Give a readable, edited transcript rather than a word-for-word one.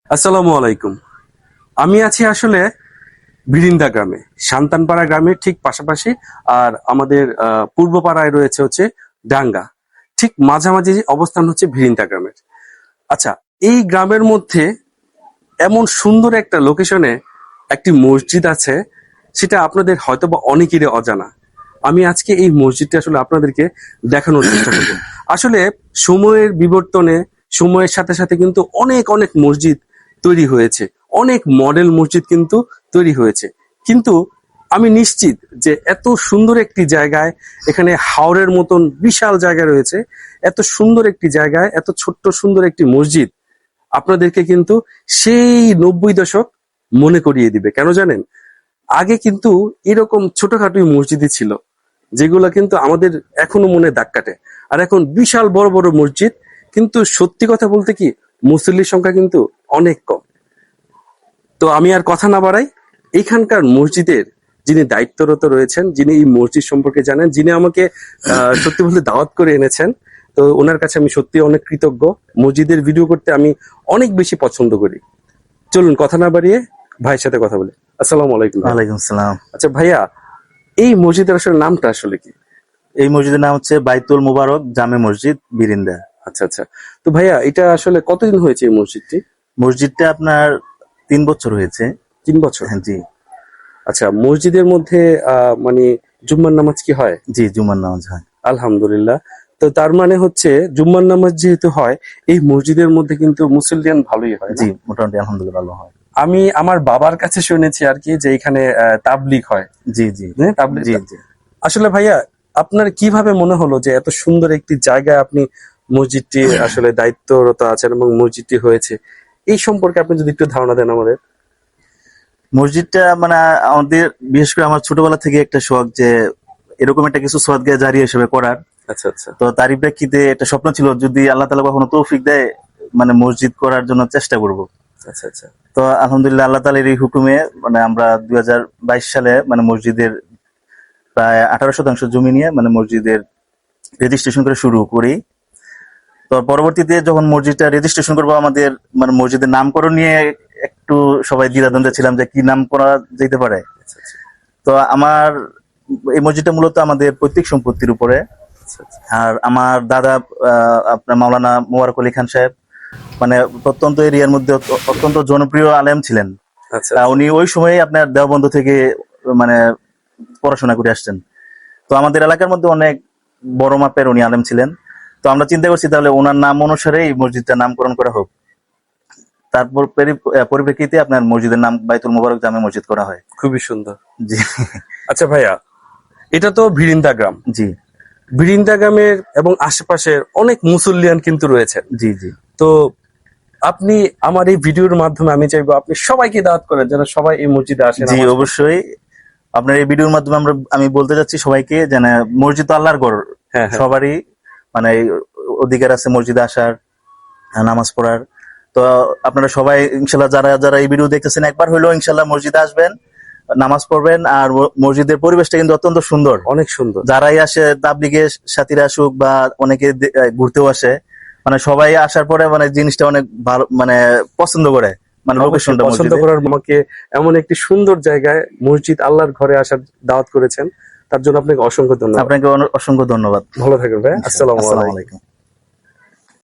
আসসালামু আলাইকুম। আমি আছি আসলে ভিরিন্দা গ্রামে, সান্তানপাড়া গ্রামের ঠিক পাশাপাশি। আর আমাদের পূর্বপাড়ায় রয়েছে হচ্ছে ডাঙ্গা। ঠিক মাঝামাঝি অবস্থান হচ্ছে ভিরিন্দা গ্রামের। আচ্ছা, এই গ্রামের মধ্যে এমন সুন্দর একটা লোকেশনে একটি মসজিদ আছে, সেটা আপনাদের হয়তোবা অনেকেরই অজানা। আমি আজকে এই মসজিদটা আসলে আপনাদেরকে দেখানোর চেষ্টা করব। আসলে সময়ের বিবর্তনে, সময়ের সাথে সাথে কিন্তু অনেক অনেক মসজিদ তৈরি হয়েছে, অনেক মডেল মসজিদ কিন্তু তৈরি হয়েছে। কিন্তু আমি নিশ্চিত যে এত সুন্দর একটি জায়গায়, এখানে হাওরের মতন বিশাল জায়গা রয়েছে, এত সুন্দর একটি জায়গায় এত ছোট্ট সুন্দর একটি মসজিদ আপনাদেরকে কিন্তু সেই 90 দশক মনে করিয়ে দিবে। কেন জানেন? আগে কিন্তু এরকম ছোটখাটো মসজিদই ছিল, যেগুলো কিন্তু আমাদের এখনো মনে দাগ কাটে। আর এখন বিশাল বড় বড় মসজিদ, কিন্তু সত্যি কথা বলতে কি, মুসল্লির সংখ্যা কিন্তু অনেক কম। তো আমি আর কথা না বাড়াই, এইখানকার মসজিদের যিনি দায়িত্বরত রয়েছেন, যিনি এই মসজিদ সম্পর্কে জানেন, যিনি আমাকে সত্যি বলতে দাওয়াত করে এনেছেন, তো ওনার কাছে আমি সত্যি অনেক কৃতজ্ঞ। মসজিদের ভিডিও করতে আমি অনেক বেশি পছন্দ করি। চলুন কথা না বাড়িয়ে ভাইয়ের সাথে কথা বলি। আসসালামু আলাইকুম। ওয়ালাইকুম আসসালাম। আচ্ছা ভাইয়া, এই মসজিদের আসলে নামটা আসলে কি? এই মসজিদের নাম হচ্ছে বাইতুল মুবারক জামে মসজিদ বিরিন্দা। আচ্ছা আচ্ছা। তো ভাইয়া, এটা আসলে কতদিন হয়েছে এই মসজিদটি? মসজিদটা আপনার 3 বছর হয়েছে। 3 বছর? হ্যাঁ, জি আচ্ছা, মসজিদের মধ্যে মানে জুম্মার নামাজ কি হয়? জি, জুমার নামাজ হয়। আলহামদুলিল্লাহ। তো তার মানে হচ্ছে জুম্মার নামাজ যেহেতু হয়, এই মসজিদের মধ্যে কিন্তু মুসলিয়ান ভালোই হয়, জি, না? মোটামুটি আলহামদুলিল্লাহ ভালো হয়। আমি আমার বাবার কাছে শুনেছি আর কি, যে এখানে তাবলিগ হয়। জি জি হ্যাঁ, তাবলিগ। জি জি। আসলে ভাইয়া, আপনার কিভাবে মনে হলো যে এত সুন্দর একটি জায়গায় আপনি মসজিদটি আসলে দায়িত্বরত আছেন এবং মসজিদটি হয়েছে, এই সম্পর্কে আপনি যদি একটু ধারণা দেন আমাদের। মসজিদটা মানে আমাদের বিশেষ করে আমার ছোটবেলা থেকে একটা শখ যে এরকম একটা কিছু সদকা জারিয়া হিসেবে করার। আচ্ছা আচ্ছা। তো তারই প্রেক্ষিতে একটা স্বপ্ন ছিল, যদি আল্লাহ তাআলা কখনো তৌফিক দেয় মানে মসজিদ করার জন্য চেষ্টা করব। আচ্ছা আচ্ছা। তো আলহামদুলিল্লাহ আল্লাহ তাআলার এই হুকুমে মানে আমরা 2022 সালে মানে মসজিদের প্রায় 18% জমি নিয়ে মানে মসজিদের রেজিস্ট্রেশন করে শুরু করি। তো পরবর্তীতে যখন মসজিদটা রেজিস্ট্রেশন করবো, আমাদের মানে মসজিদের নামকরণ নিয়ে একটু সবাই দ্বিধাদ্বন্দ্বে ছিলাম যে কি নাম করা যেতে পারে। আচ্ছা আচ্ছা। তো আমার এই মসজিদটা মূলত আমাদের পৈতৃক সম্পত্তির উপরে। আচ্ছা আচ্ছা। আর আমার দাদা আপনার মাওলানা মোবারক আলী খান সাহেব মানে প্রত্যন্ত এরিয়ার মধ্যে অত্যন্ত জনপ্রিয় আলেম ছিলেন। আচ্ছা আচ্ছা। উনি ওই সময়ে আপনার দেওবন্দ থেকে মানে পড়াশোনা করে আসছেন। তো আমাদের এলাকার মধ্যে অনেক বড় মাপের উনি আলেম ছিলেন। তো আমরা চিন্তা করছি তাহলে ওনার নাম অনুসারে এই মসজিদটার নামকরণ করা হোক। তারপর পরিপ্রেক্ষিতে আপনার মসজিদের নাম বাইতুল মুবারক জামে মসজিদ করা হয়। খুবই সুন্দর। জি আচ্ছা ভাইয়া, এটা তো ভিরিন্দা গ্রাম। জি ভিরিন্দা গ্রামের এবং আশেপাশের অনেক মুসল্লিয়ান কিন্তু রয়েছে। জি জি। তো আপনি আমার এই ভিডিওর মাধ্যমে আমি চাইবো আপনি সবাইকে দাওয়াত করেন, যেন সবাই এই মসজিদে আসেন। জি অবশ্যই। আপনার এই ভিডিওর মাধ্যমে আমি বলতে যাচ্ছি সবাইকে যে মসজিদ তো আল্লাহর ঘর, হ্যাঁ হ্যাঁ। সবারই মানে অধিকার আছে মসজিদে আসার, নামাজ পড়ার। তো আপনারা সবাই ইনশাল্লাহ যারা যারা এই ভিডিও দেখতেছেন একবার হইলেও ইনশাল্লাহ মসজিদে আসবেন, নামাজ পড়বেন। আর মসজিদের পরিবেশটা কিন্তু অত্যন্ত সুন্দর, অনেক সুন্দর। যারাই আসে তাবলিগের সাথীরা আসুক বা অনেকে ঘুরতেও আসে, মানে সবাই আসার পরে মানে জিনিসটা অনেক ভালো মানে পছন্দ করে, মানে লোকেশনটা পছন্দ করার আমাকে এমন একটি সুন্দর জায়গায় মসজিদ আল্লাহর ঘরে আসার দাওয়াত করেছেন, তার জন্য আপনাকে অসংখ্য ধন্যবাদ। আপনাকে অসংখ্য ধন্যবাদ। ভালো থাকবেন ভাই। আসসালামু আসসালামু আলাইকুম। আলাইকুম।